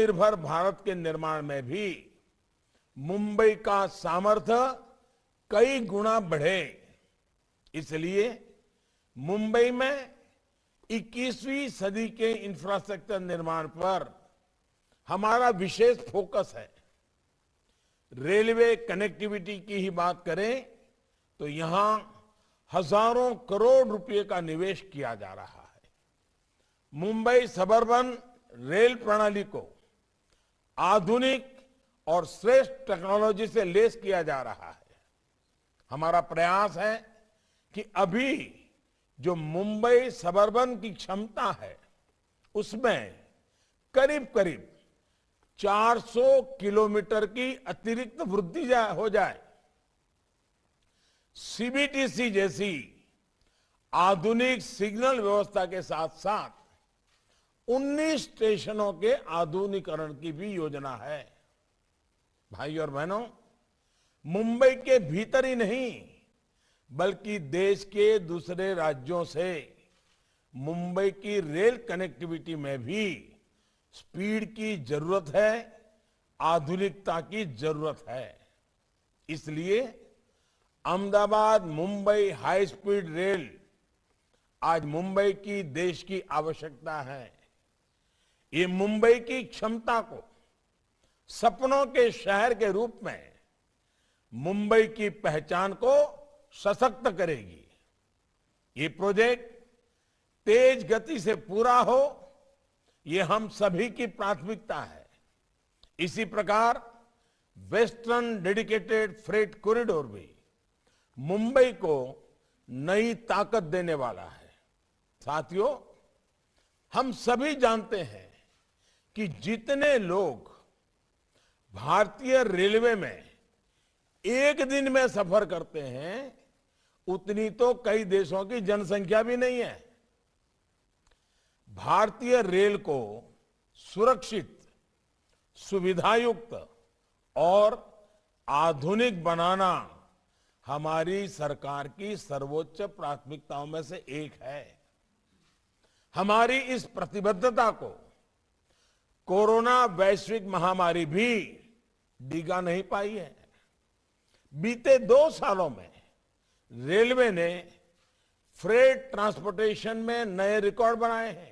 आत्मनिर्भर भारत के निर्माण में भी मुंबई का सामर्थ्य कई गुना बढ़े, इसलिए मुंबई में 21वीं सदी के इंफ्रास्ट्रक्चर निर्माण पर हमारा विशेष फोकस है। रेलवे कनेक्टिविटी की ही बात करें तो यहां हजारों करोड़ रुपए का निवेश किया जा रहा है। मुंबई सबर्बन रेल प्रणाली को आधुनिक और श्रेष्ठ टेक्नोलॉजी से लैस किया जा रहा है। हमारा प्रयास है कि अभी जो मुंबई सबर्बन की क्षमता है उसमें करीब करीब 400 किलोमीटर की अतिरिक्त वृद्धि हो जाए। सीबीटीसी जैसी आधुनिक सिग्नल व्यवस्था के साथ साथ 19 स्टेशनों के आधुनिकीकरण की भी योजना है। भाई और बहनों, मुंबई के भीतर ही नहीं बल्कि देश के दूसरे राज्यों से मुंबई की रेल कनेक्टिविटी में भी स्पीड की जरूरत है, आधुनिकता की जरूरत है। इसलिए Ahmedabad Mumbai high speed rail आज मुंबई की देश की आवश्यकता है। ये मुंबई की क्षमता को सपनों के शहर के रूप में मुंबई की पहचान को सशक्त करेगी। ये प्रोजेक्ट तेज गति से पूरा हो, ये हम सभी की प्राथमिकता है। इसी प्रकार वेस्टर्न डेडिकेटेड फ्रेट कॉरिडोर भी मुंबई को नई ताकत देने वाला है। साथियों, हम सभी जानते हैं कि जितने लोग भारतीय रेलवे में एक दिन में सफर करते हैं उतनी तो कई देशों की जनसंख्या भी नहीं है। भारतीय रेल को सुरक्षित, सुविधायुक्त और आधुनिक बनाना हमारी सरकार की सर्वोच्च प्राथमिकताओं में से एक है। हमारी इस प्रतिबद्धता को कोरोना वैश्विक महामारी भी डिगा नहीं पाई है। बीते 2 सालों में रेलवे ने फ्रेट ट्रांसपोर्टेशन में नए रिकॉर्ड बनाए हैं।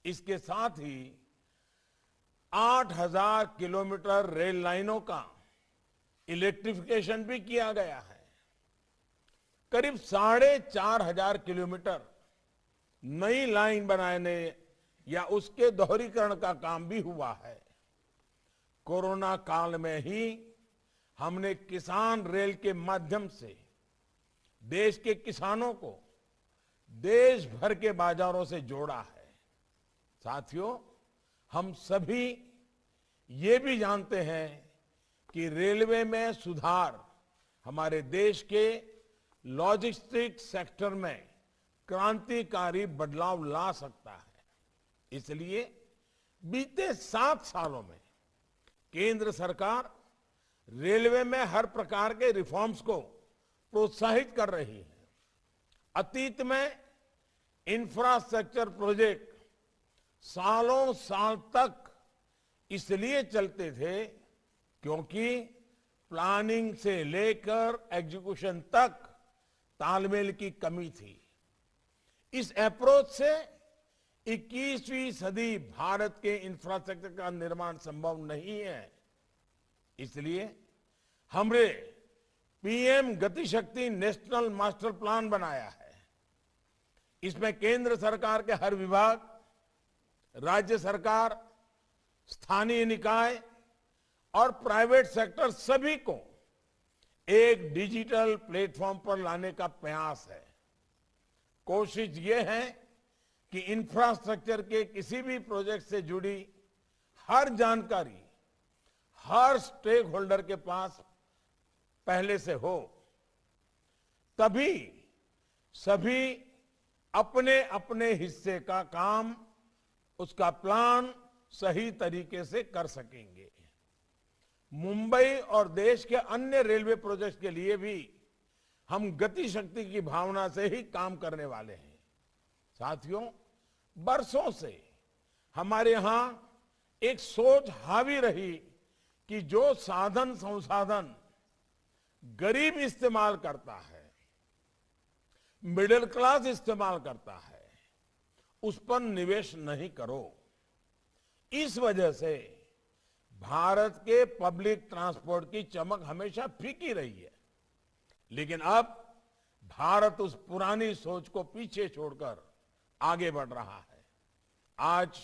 इसके साथ ही 8000 किलोमीटर रेल लाइनों का इलेक्ट्रिफिकेशन भी किया गया है। करीब 4500 किलोमीटर नई लाइन बनाने या उसके दोहरीकरण का काम भी हुआ है। कोरोना काल में ही हमने किसान रेल के माध्यम से देश के किसानों को देश भर के बाजारों से जोड़ा है। साथियों, हम सभी ये भी जानते हैं कि रेलवे में सुधार हमारे देश के लॉजिस्टिक सेक्टर में क्रांतिकारी बदलाव ला सकता है। इसलिए बीते 7 सालों में केंद्र सरकार रेलवे में हर प्रकार के रिफॉर्म्स को प्रोत्साहित कर रही है। अतीत में इंफ्रास्ट्रक्चर प्रोजेक्ट सालों साल तक इसलिए चलते थे क्योंकि प्लानिंग से लेकर एग्जीक्यूशन तक तालमेल की कमी थी। इस अप्रोच से 21वीं सदी भारत के इंफ्रास्ट्रक्चर का निर्माण संभव नहीं है। इसलिए हमने पीएम गति शक्ति नेशनल मास्टर प्लान बनाया है। इसमें केंद्र सरकार के हर विभाग, राज्य सरकार, स्थानीय निकाय और प्राइवेट सेक्टर सभी को एक डिजिटल प्लेटफॉर्म पर लाने का प्रयास है। कोशिश ये है कि इंफ्रास्ट्रक्चर के किसी भी प्रोजेक्ट से जुड़ी हर जानकारी हर स्टेक होल्डर के पास पहले से हो, तभी सभी अपने अपने हिस्से का काम, उसका प्लान सही तरीके से कर सकेंगे। मुंबई और देश के अन्य रेलवे प्रोजेक्ट्स के लिए भी हम गति शक्ति की भावना से ही काम करने वाले हैं। साथियों, बरसों से हमारे यहां एक सोच हावी रही कि जो साधन संसाधन गरीब इस्तेमाल करता है, मिडिल क्लास इस्तेमाल करता है, उस पर निवेश नहीं करो। इस वजह से भारत के पब्लिक ट्रांसपोर्ट की चमक हमेशा फीकी रही है। लेकिन अब भारत उस पुरानी सोच को पीछे छोड़कर आगे बढ़ रहा है। आज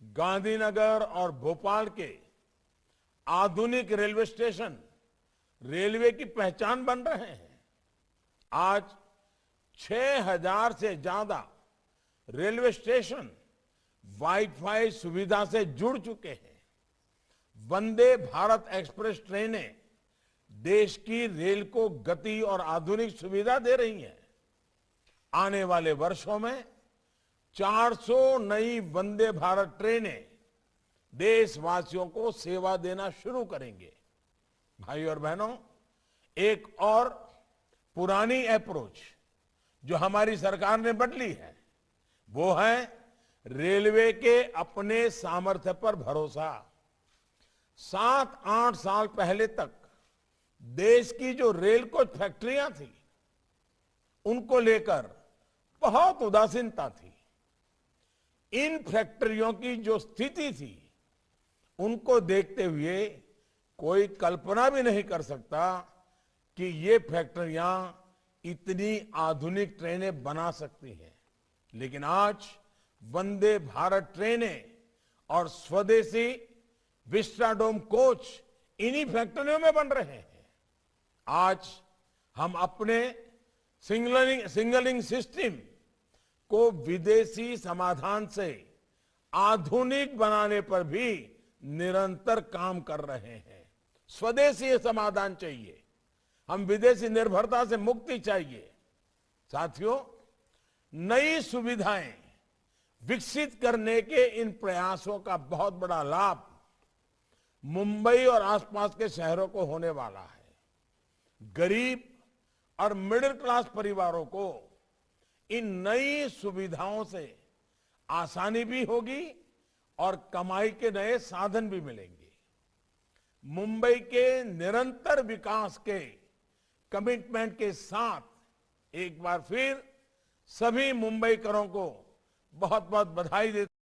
गांधीनगर और भोपाल के आधुनिक रेलवे स्टेशन रेलवे की पहचान बन रहे हैं। आज 6000 से ज्यादा रेलवे स्टेशन वाईफाई सुविधा से जुड़ चुके हैं। वंदे भारत एक्सप्रेस ट्रेनें देश की रेल को गति और आधुनिक सुविधा दे रही हैं। आने वाले वर्षों में 400 नई वंदे भारत ट्रेनें देशवासियों को सेवा देना शुरू करेंगे। भाई और बहनों, एक और पुरानी अप्रोच जो हमारी सरकार ने बदली है, वो है रेलवे के अपने सामर्थ्य पर भरोसा। 7-8 साल पहले तक देश की जो रेल कोच फैक्ट्रियां थी, उनको लेकर बहुत उदासीनता थी। इन फैक्ट्रियों की जो स्थिति थी, उनको देखते हुए कोई कल्पना भी नहीं कर सकता कि ये फैक्ट्रियां इतनी आधुनिक ट्रेनें बना सकती हैं। लेकिन आज वंदे भारत ट्रेनें और स्वदेशी विस्टाडोम कोच इन्हीं फैक्ट्रियों में बन रहे हैं। आज हम अपने सिग्नलिंग सिस्टम को विदेशी समाधान से आधुनिक बनाने पर भी निरंतर काम कर रहे हैं। स्वदेशी समाधान चाहिए, हम विदेशी निर्भरता से मुक्ति चाहिए। साथियों, नई सुविधाएं विकसित करने के इन प्रयासों का बहुत बड़ा लाभ मुंबई और आसपास के शहरों को होने वाला है। गरीब और मिडिल क्लास परिवारों को इन नई सुविधाओं से आसानी भी होगी और कमाई के नए साधन भी मिलेंगे। मुंबई के निरंतर विकास के कमिटमेंट के साथ एक बार फिर सभी मुंबईकरों को बहुत बहुत बधाई देता हूं।